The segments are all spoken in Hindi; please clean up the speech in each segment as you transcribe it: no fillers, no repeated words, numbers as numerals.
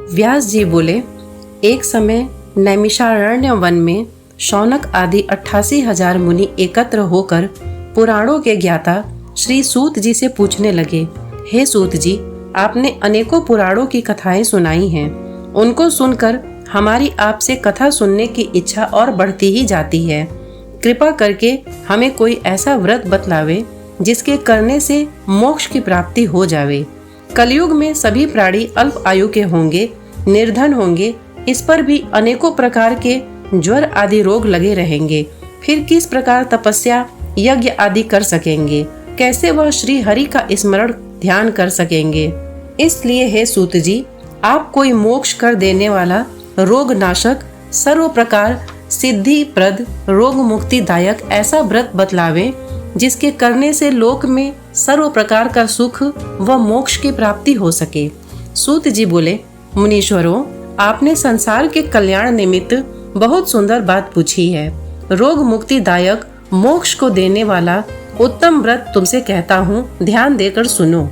व्यास जी बोले, एक समय नैमिषारण्य वन में शौनक आदि 88,000 मुनि एकत्र होकर पुराणों के ज्ञाता श्री सूत जी से पूछने लगे, हे सूत जी, आपने अनेकों पुराणों की कथाएं सुनाई हैं। उनको सुनकर हमारी आपसे कथा सुनने की इच्छा और बढ़ती ही जाती है। कृपा करके हमें कोई ऐसा व्रत बतलावे जिसके करने से मोक्ष की प्राप्ति हो जावे। कलयुग में सभी प्राणी अल्प आयु के होंगे, निर्धन होंगे, इस पर भी अनेकों प्रकार के ज्वर आदि रोग लगे रहेंगे। फिर किस प्रकार तपस्या यज्ञ आदि कर सकेंगे? कैसे वह श्री हरि का स्मरण ध्यान कर सकेंगे? इसलिए हे सूत जी, आप कोई मोक्ष कर देने वाला, रोग नाशक, सर्व प्रकार सिद्धि प्रद, रोग मुक्तिदायक ऐसा व्रत बतलावे जिसके करने से लोक में सर्व प्रकार का सुख व मोक्ष की प्राप्ति हो सके। सूत जी बोले, मुनीश्वरों, आपने संसार के कल्याण निमित्त बहुत सुंदर बात पूछी है। रोग मुक्तिदायक, मोक्ष को देने वाला उत्तम व्रत तुमसे कहता हूँ, ध्यान देकर सुनो।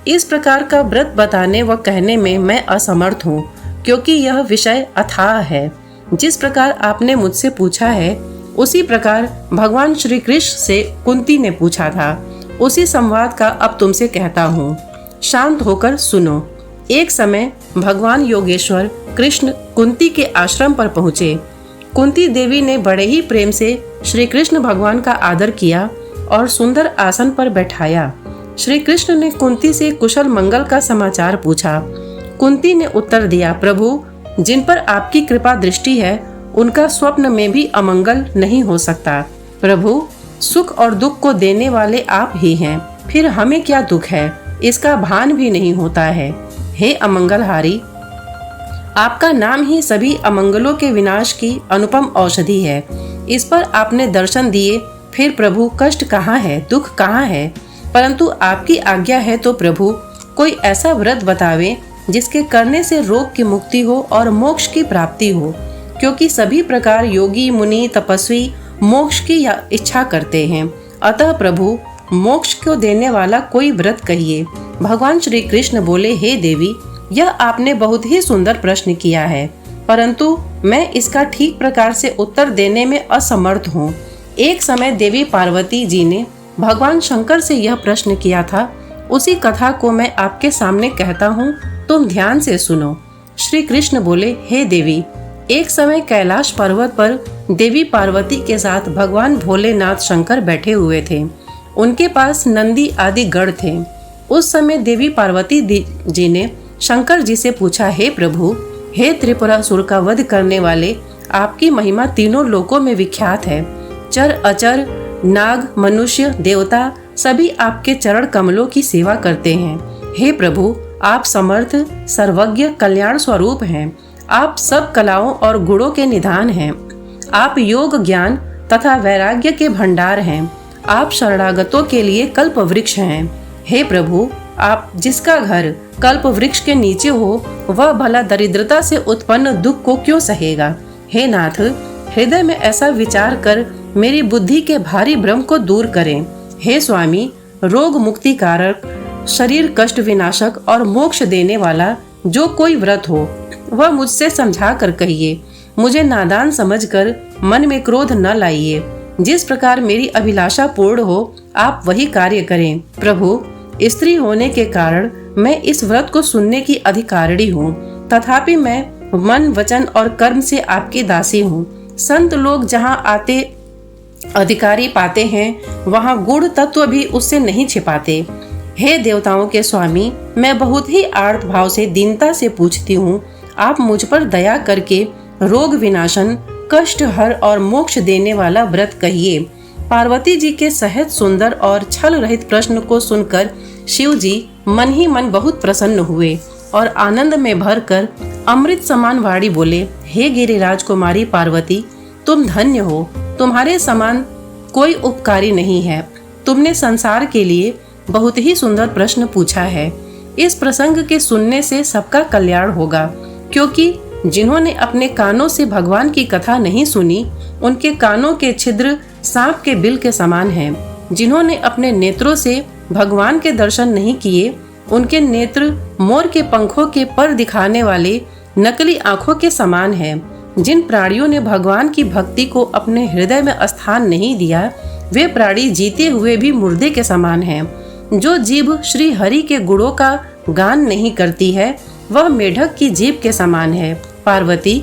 इस प्रकार का व्रत बताने व कहने में मैं असमर्थ हूँ, क्योंकि यह विषय अथाह है। जिस प्रकार आपने मुझसे पूछा है, उसी प्रकार भगवान श्री कृष्ण से कुंती ने पूछा था। उसी संवाद का अब तुमसे कहता हूँ, शांत होकर सुनो। एक समय भगवान योगेश्वर कृष्ण कुंती के आश्रम पर पहुँचे। कुंती देवी ने बड़े ही प्रेम से श्री कृष्ण भगवान का आदर किया और सुंदर आसन पर बैठाया। श्री कृष्ण ने कुंती से कुशल मंगल का समाचार पूछा। कुंती ने उत्तर दिया, प्रभु, जिन पर आपकी कृपा दृष्टि है उनका स्वप्न में भी अमंगल नहीं हो सकता। प्रभु, सुख और दुख को देने वाले आप ही हैं, फिर हमें क्या दुख है, इसका भान भी नहीं होता है। हे अमंगलहारी, आपका नाम ही सभी अमंगलों के विनाश की अनुपम औषधि है। इस पर आपने दर्शन दिए, फिर प्रभु कष्ट कहाँ है, दुख कहाँ है? परंतु आपकी आज्ञा है तो प्रभु कोई ऐसा व्रत बतावे जिसके करने से रोग की मुक्ति हो और मोक्ष की प्राप्ति हो, क्योंकि सभी प्रकार योगी मुनि तपस्वी मोक्ष की इच्छा करते हैं। अतः प्रभु मोक्ष को देने वाला कोई व्रत कहिए। भगवान श्री कृष्ण बोले, हे देवी, यह आपने बहुत ही सुंदर प्रश्न किया है, परंतु मैं इसका ठीक प्रकार से उत्तर देने में असमर्थ हूँ। एक समय देवी पार्वती जी ने भगवान शंकर से यह प्रश्न किया था। उसी कथा को मैं आपके सामने कहता हूँ, तुम ध्यान से सुनो। श्री कृष्ण बोले, हे देवी, एक समय कैलाश पर्वत पर देवी पार्वती के साथ भगवान भोलेनाथ शंकर बैठे हुए थे। उनके पास नंदी आदि गढ़ थे। उस समय देवी पार्वती जी ने शंकर जी से पूछा, हे प्रभु, हे त्रिपुरासुर का वध करने वाले, आपकी महिमा तीनों लोकों में विख्यात है। चर अचर, नाग, मनुष्य, देवता सभी आपके चरण कमलों की सेवा करते हैं। हे प्रभु, आप समर्थ, सर्वज्ञ, कल्याण स्वरूप हैं। आप सब कलाओं और गुणों के निधान हैं। आप योग, ज्ञान तथा वैराग्य के भंडार हैं। आप शरणागतों के लिए कल्प वृक्ष हैं। हे प्रभु, आप जिसका घर कल्प वृक्ष के नीचे हो, वह भला दरिद्रता से उत्पन्न दुख को क्यों सहेगा? हे नाथ, हृदय में ऐसा विचार कर मेरी बुद्धि के भारी भ्रम को दूर करें। हे स्वामी, रोग मुक्ति कारक, शरीर कष्ट विनाशक और मोक्ष देने वाला जो कोई व्रत हो, वह मुझसे समझा कर कहिए। मुझे नादान समझकर मन में क्रोध न लाइए। जिस प्रकार मेरी अभिलाषा पूर्ण हो, आप वही कार्य करें। प्रभु, स्त्री होने के कारण मैं इस व्रत को सुनने की अधिकारिणी हूँ, तथापि मैं मन, वचन और कर्म से आपकी दासी हूँ। संत लोग जहाँ आते अधिकारी पाते हैं, वहाँ गुण तत्व भी उससे नहीं छिपाते। हे देवताओं के स्वामी, मैं बहुत ही आर्त भाव से दीनता से पूछती हूँ, आप मुझ पर दया करके रोग विनाशन, कष्ट हर और मोक्ष देने वाला व्रत कहिए। पार्वती जी के सहज सुंदर और छल रहित प्रश्न को सुनकर शिव जी मन ही मन बहुत प्रसन्न हुए और आनंद में भरकर अमृत समान वाणी बोले, हे गिरिराज कुमारी पार्वती, तुम धन्य हो। तुम्हारे समान कोई उपकारी नहीं है। तुमने संसार के लिए बहुत ही सुंदर प्रश्न पूछा है। इस प्रसंग के सुनने से सबका कल्याण होगा, क्योंकि जिन्होंने अपने कानों से भगवान की कथा नहीं सुनी, उनके कानों के छिद्र सांप के बिल के समान हैं। जिन्होंने अपने नेत्रों से भगवान के दर्शन नहीं किए, उनके नेत्र मोर के पंखों के पर दिखाने वाले नकली आंखों के समान है। जिन प्राणियों ने भगवान की भक्ति को अपने हृदय में स्थान नहीं दिया, वे प्राणी जीते हुए भी मुर्दे के समान हैं। जो जीभ श्री हरि के गुणों का गान नहीं करती है, वह मेढक की जीभ के समान है। पार्वती,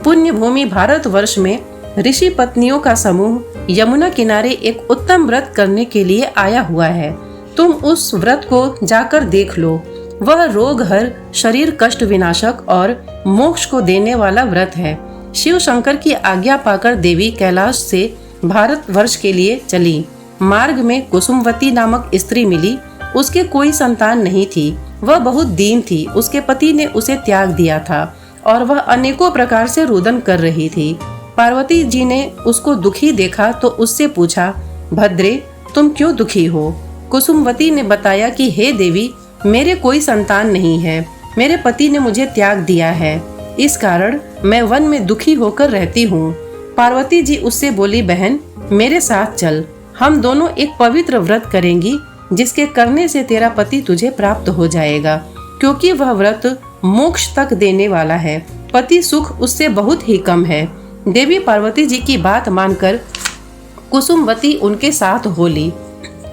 पुण्य भूमि भारतवर्ष में ऋषि पत्नियों का समूह यमुना किनारे एक उत्तम व्रत करने के लिए आया हुआ है। तुम उस व्रत को जाकर देख लो। वह रोग हर, शरीर कष्ट विनाशक और मोक्ष को देने वाला व्रत है। शिव शंकर की आज्ञा पाकर देवी कैलाश से भारतवर्ष के लिए चली। मार्ग में कुसुमवती नामक स्त्री मिली। उसके कोई संतान नहीं थी। वह बहुत दीन थी। उसके पति ने उसे त्याग दिया था और वह अनेकों प्रकार से रुदन कर रही थी। पार्वती जी ने उसको दुखी देखा तो उससे पूछा, भद्रे, तुम क्यों दुखी हो? कुसुमवती ने बताया कि हे देवी, मेरे कोई संतान नहीं है। मेरे पति ने मुझे त्याग दिया है। इस कारण मैं वन में दुखी होकर रहती हूँ। पार्वती जी उससे बोली, बहन, मेरे साथ चल। हम दोनों एक पवित्र व्रत करेंगी जिसके करने से तेरा पति तुझे प्राप्त हो जाएगा, क्योंकि वह व्रत मोक्ष तक देने वाला है। पति सुख उससे बहुत ही कम है। देवी पार्वती जी की बात मानकर कुसुमवती उनके साथ हो ली।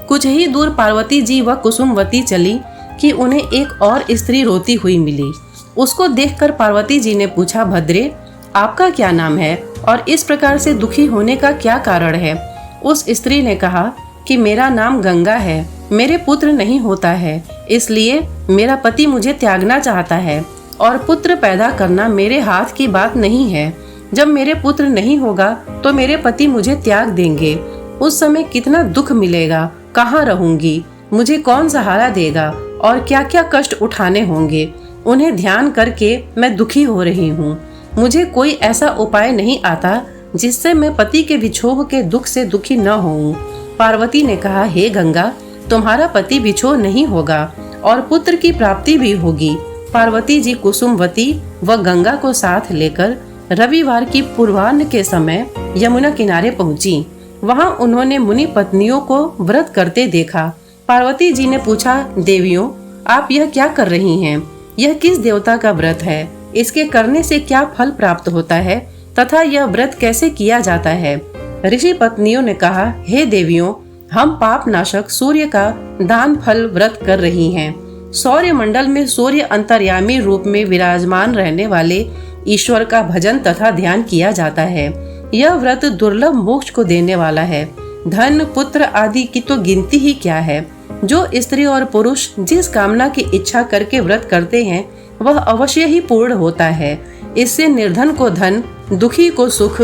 कुछ ही दूर पार्वती जी व कुसुमवती चली कि उन्हें एक और स्त्री रोती हुई मिली। उसको देखकर पार्वती जी ने पूछा, भद्रे, आपका क्या नाम है और इस प्रकार से दुखी होने का क्या कारण है? उस स्त्री ने कहा कि मेरा नाम गंगा है। मेरे पुत्र नहीं होता है, इसलिए मेरा पति मुझे त्यागना चाहता है और पुत्र पैदा करना मेरे हाथ की बात नहीं है। जब मेरे पुत्र नहीं होगा तो मेरे पति मुझे त्याग देंगे। उस समय कितना दुख मिलेगा, कहाँ रहूंगी, मुझे कौन सहारा देगा और क्या क्या कष्ट उठाने होंगे। उन्हें ध्यान करके मैं दुखी हो रही हूँ। मुझे कोई ऐसा उपाय नहीं आता जिससे मैं पति के विछोह के दुख से दुखी न होऊं। पार्वती ने कहा, हे गंगा, तुम्हारा पति विछोह नहीं होगा और पुत्र की प्राप्ति भी होगी। पार्वती जी कुसुमवती व गंगा को साथ लेकर रविवार की पूर्वाह्न के समय यमुना किनारे पहुंची। वहां उन्होंने मुनि पत्नियों को व्रत करते देखा। पार्वती जी ने पूछा, देवियों, आप यह क्या कर रही हैं? यह किस देवता का व्रत है? इसके करने से क्या फल प्राप्त होता है तथा यह व्रत कैसे किया जाता है? ऋषि पत्नियों ने कहा, हे देवियों, हम पाप नाशक सूर्य का दान फल व्रत कर रही हैं। सौर्य मंडल में सूर्य अंतर्यामी रूप में विराजमान रहने वाले ईश्वर का भजन तथा ध्यान किया जाता है। यह व्रत दुर्लभ मोक्ष को देने वाला है। धन, पुत्र आदि की तो गिनती ही क्या है। जो स्त्री और पुरुष जिस कामना की इच्छा करके व्रत करते हैं वह अवश्य ही पूर्ण होता है। इससे निर्धन को धन, दुखी को सुख,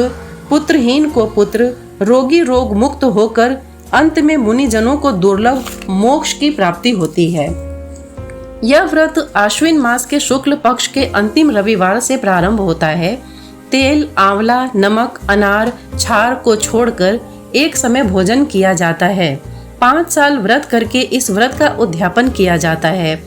पुत्रहीन को पुत्र, रोगी रोग मुक्त होकर अंत में मुनिजनों को दुर्लभ मोक्ष की प्राप्ति होती है। यह व्रत आश्विन मास के शुक्ल पक्ष के अंतिम रविवार से प्रारंभ होता है। तेल, आंवला, नमक, अनार, छार को छोड़कर एक समय भोजन किया जाता है। 5 साल व्रत करके इस व्रत का उद्यापन किया जाता है।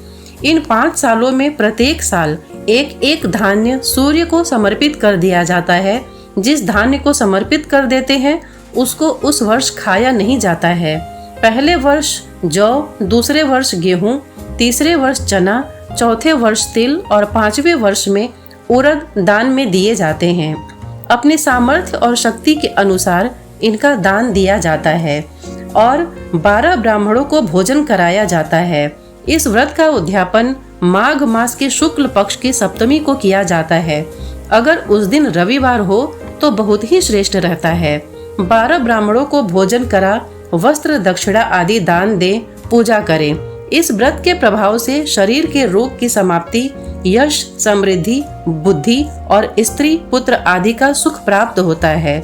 इन 5 सालों में प्रत्येक साल एक एक धान्य सूर्य को समर्पित कर दिया जाता है। जिस धान्य को समर्पित कर देते हैं उसको उस वर्ष खाया नहीं जाता है। पहले वर्ष जौ, दूसरे वर्ष गेहूं, तीसरे वर्ष चना, चौथे वर्ष तिल और 5वें वर्ष में उड़द दान में दिए जाते हैं। अपने सामर्थ्य और शक्ति के अनुसार इनका दान दिया जाता है और 12 ब्राह्मणों को भोजन कराया जाता है। इस व्रत का उद्यापन माघ मास के शुक्ल पक्ष की सप्तमी को किया जाता है। अगर उस दिन रविवार हो तो बहुत ही श्रेष्ठ रहता है। 12 ब्राह्मणों को भोजन करा, वस्त्र, दक्षिणा आदि दान दे, पूजा करें। इस व्रत के प्रभाव से शरीर के रोग की समाप्ति, यश, समृद्धि, बुद्धि और स्त्री पुत्र आदि का सुख प्राप्त होता है।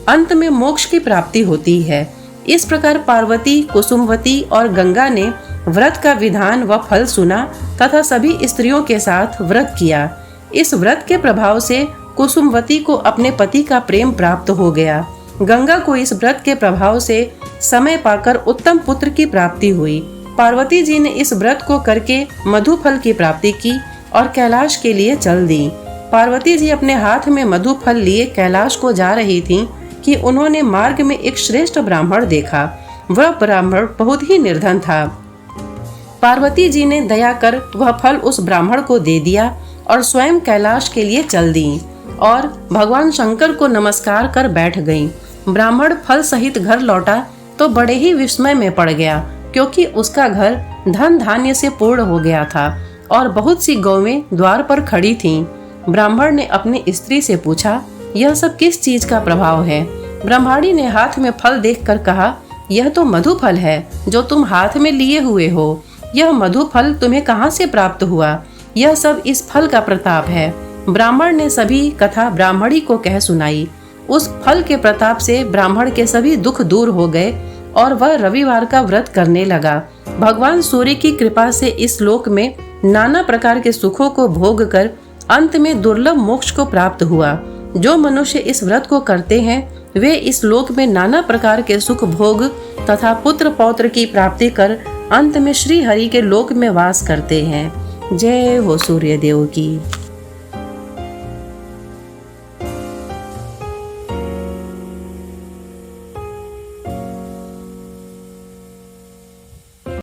अंत में मोक्ष की प्राप्ति होती है। इस प्रकार पार्वती, कुसुमवती और गंगा ने व्रत का विधान व फल सुना तथा सभी स्त्रियों के साथ व्रत किया। इस व्रत के प्रभाव से कुसुमवती को अपने पति का प्रेम प्राप्त हो गया। गंगा को इस व्रत के प्रभाव से समय पाकर उत्तम पुत्र की प्राप्ति हुई। पार्वती जी ने इस व्रत को करके मधु फल की प्राप्ति की और कैलाश के लिए चल दी। पार्वती जी अपने हाथ में मधु फल लिए कैलाश को जा रही थीं कि उन्होंने मार्ग में एक श्रेष्ठ ब्राह्मण देखा। वह ब्राह्मण बहुत ही निर्धन था, पार्वती जी ने दया कर वह फल उस ब्राह्मण को दे दिया और स्वयं कैलाश के लिए चल दी और भगवान शंकर को नमस्कार कर बैठ गई। ब्राह्मण फल सहित घर लौटा तो बड़े ही विस्मय में पड़ गया, क्योंकि उसका घर धन धान्य से पूर्ण हो गया था और बहुत सी गौवें द्वार पर खड़ी थीं। ब्राह्मण ने अपनी स्त्री से पूछा, यह सब किस चीज का प्रभाव है? ब्रह्माणी ने हाथ में फल देखकर कहा, यह तो मधु फल है जो तुम हाथ में लिए हुए हो। यह मधु फल तुम्हें कहाँ से प्राप्त हुआ? यह सब इस फल का प्रताप है। ब्राह्मण ने सभी कथा ब्राह्मणी को कह सुनाई। उस फल के प्रताप से ब्राह्मण के सभी दुख दूर हो गए और वह रविवार का व्रत करने लगा। भगवान सूर्य की कृपा से इस लोक में नाना प्रकार के सुखों को भोग कर अंत में दुर्लभ मोक्ष को प्राप्त हुआ। जो मनुष्य इस व्रत को करते हैं वे इस लोक में नाना प्रकार के सुख भोग तथा पुत्र पौत्र की प्राप्ति कर अंत में श्री हरि के लोक में वास करते हैं। जय हो सूर्य देव की।